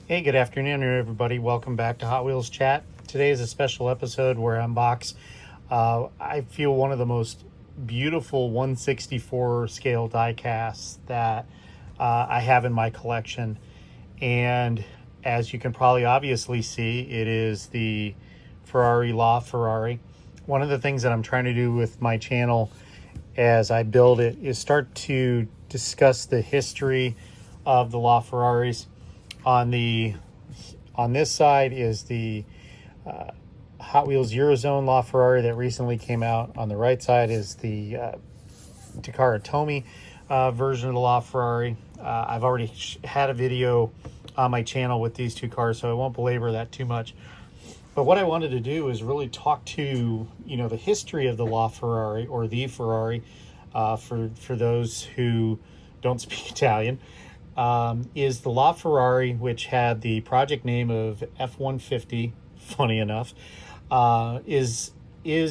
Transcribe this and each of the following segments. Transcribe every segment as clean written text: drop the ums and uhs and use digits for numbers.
Hey, good afternoon, everybody. Welcome back to Hot Wheels Chat. Today is a special episode where I unbox, I feel, one of the most beautiful 1/64 scale die casts that I have in my collection. And as you can probably obviously see, it is the Ferrari LaFerrari. One of the things that I'm trying to do with my channel as I build it is start to discuss the history of the LaFerraris. On this side is the Hot Wheels Eurozone LaFerrari that recently came out. On the right side is the Takara Tomy version of the LaFerrari. I've already had a video on my channel with these two cars, so I won't belabor that too much. But what I wanted to do is really talk to the history of the LaFerrari, or the Ferrari, for those who don't speak Italian. Is the LaFerrari, which had the project name of F-150, funny enough, was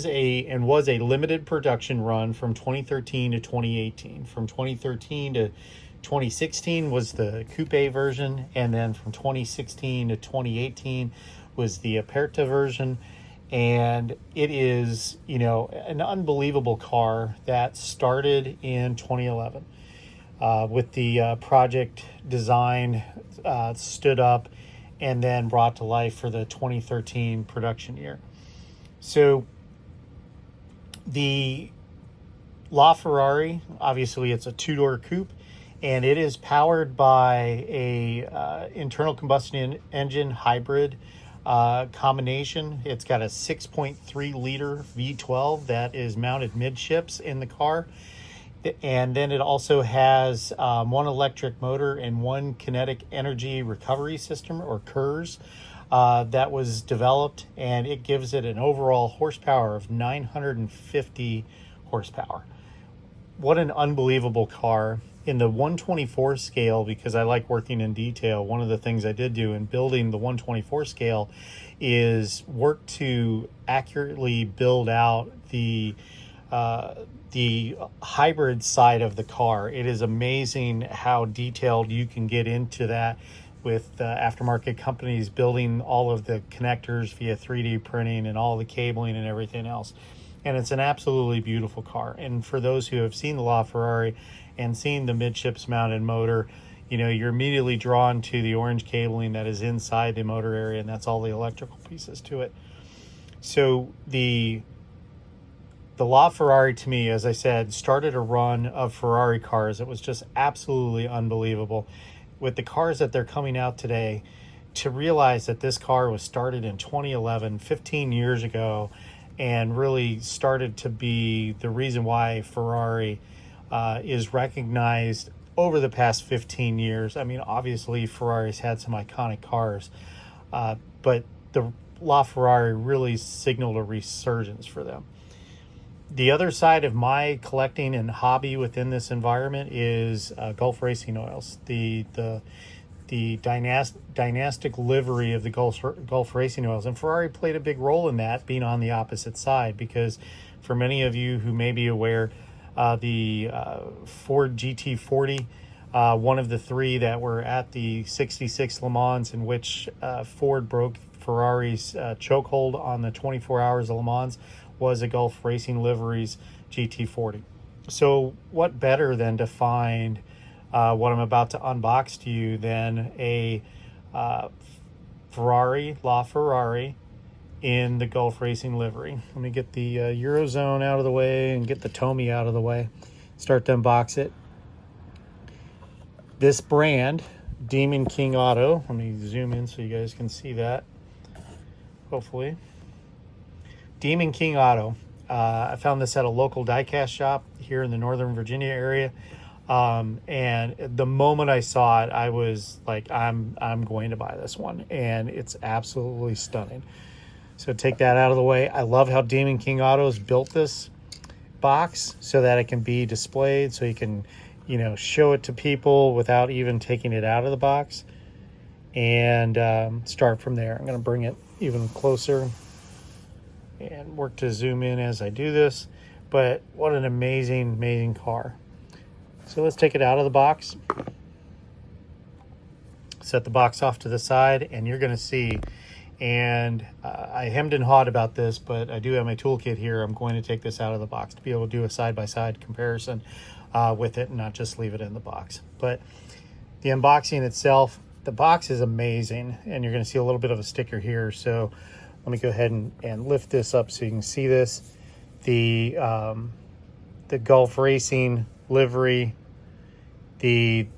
a limited production run from 2013 to 2018. From 2013 to 2016 was the coupe version, and then from 2016 to 2018 was the Aperta version. And it is, an unbelievable car that started in 2011. With the project design stood up and then brought to life for the 2013 production year. So the LaFerrari, obviously it's a two-door coupe, and it is powered by a internal combustion engine hybrid combination. It's got a 6.3 liter V12 that is mounted midships in the car. And then it also has one electric motor and one kinetic energy recovery system, or KERS, that was developed, and it gives it an overall horsepower of 950 horsepower. What an unbelievable car. In the 124 scale, because I like working in detail, one of the things I did do in building the 124 scale is work to accurately build out the hybrid side of the car. It is amazing how detailed you can get into that with aftermarket companies building all of the connectors via 3D printing and all the cabling and everything else. And it's an absolutely beautiful car. And for those who have seen the LaFerrari and seen the midships mounted motor, you're immediately drawn to the orange cabling that is inside the motor area, and that's all the electrical pieces to it. So the LaFerrari, to me, as I said, started a run of Ferrari cars. It was just absolutely unbelievable. With the cars that they're coming out today, to realize that this car was started in 2011, 15 years ago, and really started to be the reason why Ferrari is recognized over the past 15 years. I mean, obviously, Ferrari's had some iconic cars, but the LaFerrari really signaled a resurgence for them. The other side of my collecting and hobby within this environment is Gulf Racing Oils. The dynastic livery of the Gulf Racing Oils. And Ferrari played a big role in that, being on the opposite side, because for many of you who may be aware, the Ford GT40, one of the three that were at the 66 Le Mans, in which Ford broke Ferrari's chokehold on the 24 Hours of Le Mans, was a Gulf Racing Liveries GT40. So what better than to find what I'm about to unbox to you than a Ferrari LaFerrari in the Gulf Racing livery. Let me get the Eurozone out of the way and get the Tomy out of the way. Start to unbox it. This brand, Demon King Auto, let me zoom in so you guys can see that, hopefully. Demon King Auto. I found this at a local diecast shop here in the Northern Virginia area. And the moment I saw it, I was like, I'm going to buy this one. And it's absolutely stunning. So take that out of the way. I love how Demon King Auto's built this box so that it can be displayed, so you can, show it to people without even taking it out of the box. And start from there. I'm going to bring it even closer and work to zoom in as I do this. But what an amazing car. So let's take it out of the box. set the box off to the side, and you're going to see, and I hemmed and hawed about this, but I do have my toolkit here. I'm going to take this out of the box to be able to do a side-by-side comparison with it and not just leave it in the box. But the unboxing itself, the box is amazing, and you're going to see a little bit of a sticker here. So let me go ahead and lift this up so you can see this. The Gulf Racing livery, the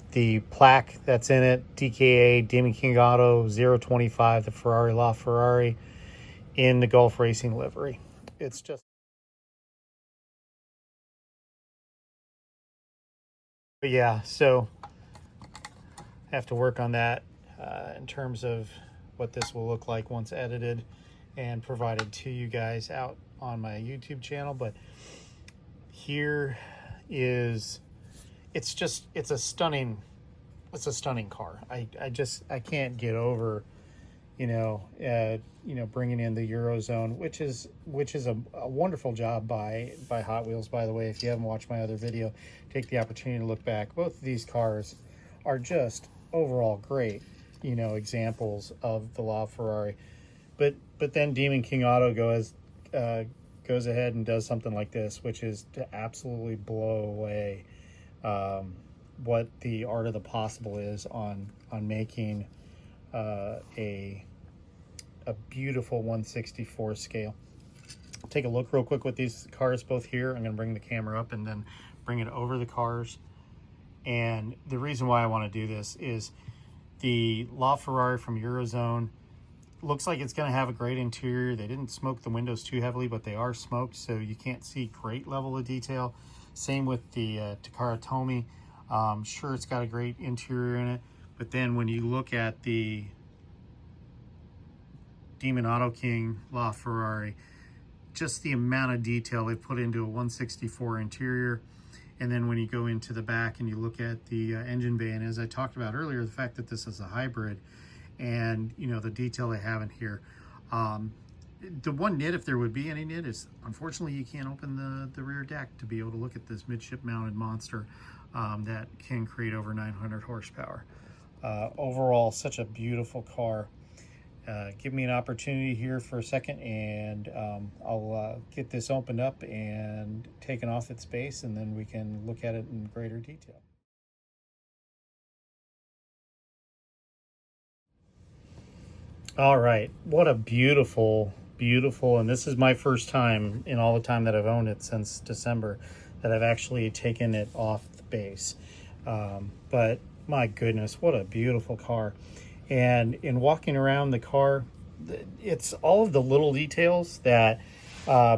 plaque that's in it, DKA Demon King Auto 025, the Ferrari LaFerrari in the Gulf Racing livery. It's just, but yeah, so I have to work on that in terms of what this will look like once edited and provided to you guys out on my YouTube channel. But here is, it's a stunning car. I can't get over, bringing in the Eurozone, which is a wonderful job by Hot Wheels, by the way. If you haven't watched my other video, take the opportunity to look back. Both of these cars are just overall great, examples of the LaFerrari. But then Demon King Auto goes ahead and does something like this, which is to absolutely blow away what the art of the possible is on making a beautiful 1/64 scale. Take a look real quick with these cars both here. I'm going to bring the camera up and then bring it over the cars. And the reason why I want to do this is the LaFerrari from Eurozone looks like it's going to have a great interior. They didn't smoke the windows too heavily, but they are smoked, so you can't see great level of detail. Same with the Takara Tomy. Sure, it's got a great interior in it, but then when you look at the Demon Auto King LaFerrari, just the amount of detail they put into a 1/64 interior. And then when you go into the back and you look at the engine bay, and as I talked about earlier, the fact that this is a hybrid, and the detail they have in here. The one nit, if there would be any nit, is unfortunately you can't open the rear deck to be able to look at this midship mounted monster that can create over 900 horsepower. Overall, such a beautiful car. Give me an opportunity here for a second, and I'll get this opened up and taken off its base, and then we can look at it in greater detail. All right, what a beautiful, and this is my first time in all the time that I've owned it since December that I've actually taken it off the base. But my goodness, what a beautiful car. And in walking around the car, it's all of the little details that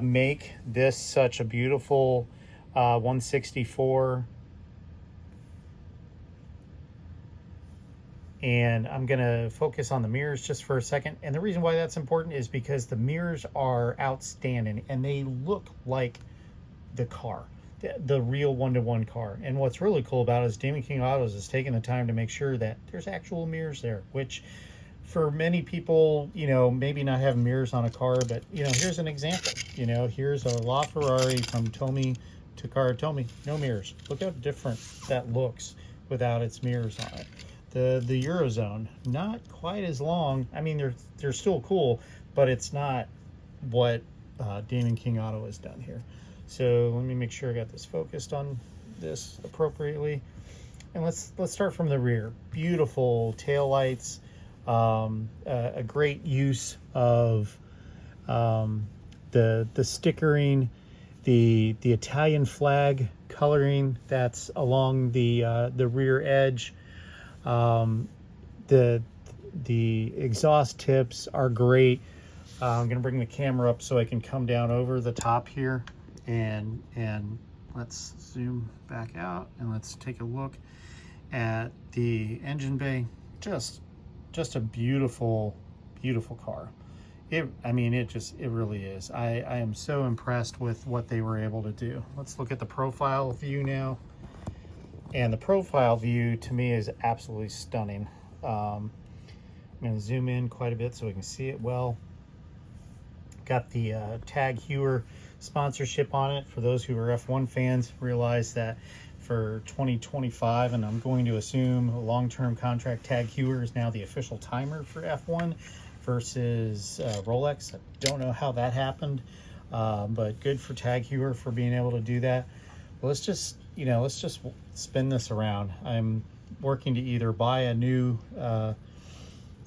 make this such a beautiful 1/64. And I'm going to focus on the mirrors just for a second. And the reason why that's important is because the mirrors are outstanding and they look like the car, the real one-to-one car. And what's really cool about it is Demon King Autos is taking the time to make sure that there's actual mirrors there, which for many people, maybe not having mirrors on a car, but here's an example. Here's a LaFerrari from Takara Tomy, no mirrors. Look how different that looks without its mirrors on it. The Eurozone, not quite as long. I mean, they're still cool, but it's not what Demon King Auto has done here. So let me make sure I got this focused on this appropriately. And let's start from the rear. Beautiful taillights, a great use of the stickering, the Italian flag coloring that's along the rear edge. The exhaust tips are great. I'm going to bring the camera up so I can come down over the top here, and let's zoom back out and let's take a look at the engine bay. Just a beautiful car. It really is. I am so impressed with what they were able to do. Let's look at the profile view now. And the profile view to me is absolutely stunning. I'm going to zoom in quite a bit so we can see it well. Got the Tag Heuer sponsorship on it. For those who are F1 fans, realize that for 2025, and I'm going to assume a long-term contract. Tag Heuer is now the official timer for F1 versus Rolex. I don't know how that happened, but good for Tag Heuer for being able to do that. But let's just spin this around. I'm working to either buy a new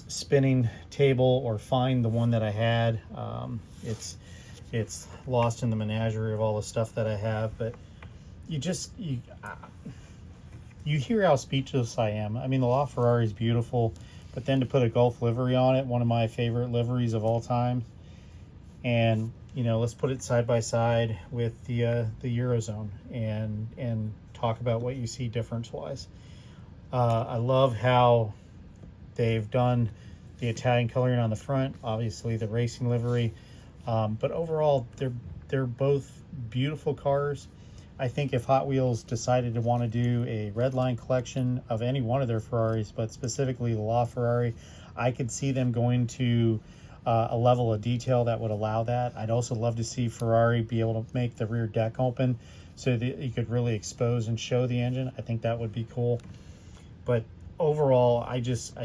spinning table or find the one that I had. It's lost in the menagerie of all the stuff that I have, but you hear how speechless I am. I mean, the LaFerrari is beautiful, but then to put a Gulf livery on it, one of my favorite liveries of all time, and let's put it side by side with the Eurozone and talk about what you see difference-wise. I love how they've done the Italian coloring on the front, obviously the racing livery, but overall they're both beautiful cars. I think if Hot Wheels decided to want to do a red line collection of any one of their Ferraris, but specifically the LaFerrari, I could see them going to a level of detail that would allow that. I'd also love to see Ferrari be able to make the rear deck open so that you could really expose and show the engine. I think that would be cool. But overall, I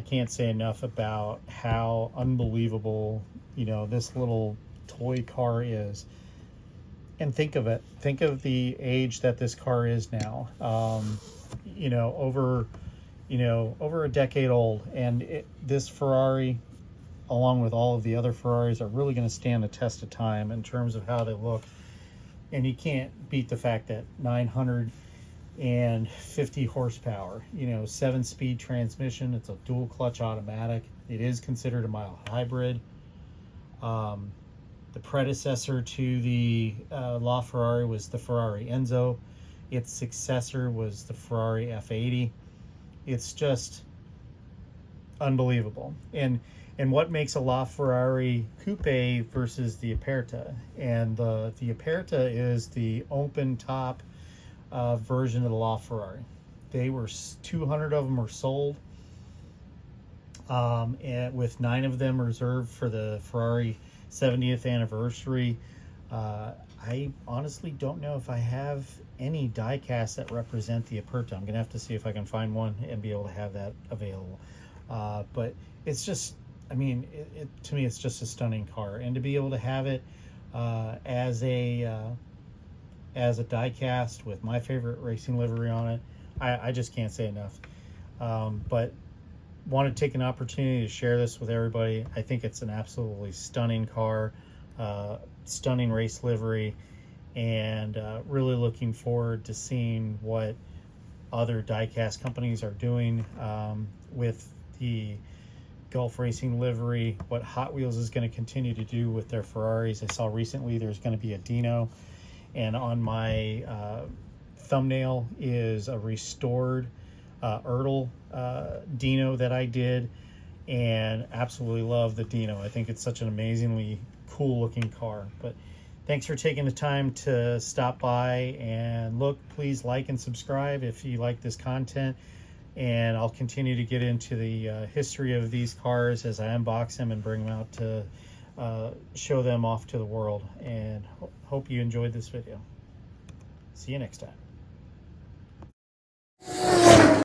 can't say enough about how unbelievable, this little toy car is. And think of it. Think of the age that this car is now. Over a decade old, and this Ferrari, along with all of the other Ferraris, are really going to stand the test of time in terms of how they look. And you can't beat the fact that 950 horsepower, 7-speed transmission. It's a dual clutch automatic. It is considered a mild hybrid. The predecessor to the LaFerrari was the Ferrari Enzo. Its successor was the Ferrari F80. It's just unbelievable. And what makes a LaFerrari coupe versus the Aperta? And the Aperta is the open top version of the LaFerrari. 200 of them were sold, and with 9 of them reserved for the Ferrari 70th anniversary. I honestly don't know if I have any die casts that represent the Aperta. I'm gonna have to see if I can find one and be able to have that available. But it's just, to me, it's just a stunning car, and to be able to have it as a die cast with my favorite racing livery on it, I just can't say enough. But want to take an opportunity to share this with everybody. I think it's an absolutely stunning car, stunning race livery, and really looking forward to seeing what other diecast companies are doing with the Gulf Racing livery, what Hot Wheels is going to continue to do with their Ferraris. I saw recently there's going to be a Dino, and on my thumbnail is a restored Ertl Dino that I did, and absolutely love the Dino. I think it's such an amazingly cool looking car. But thanks for taking the time to stop by and look. Please like and subscribe if you like this content, and I'll continue to get into the history of these cars as I unbox them and bring them out to show them off to the world. And hope you enjoyed this video. See you next time.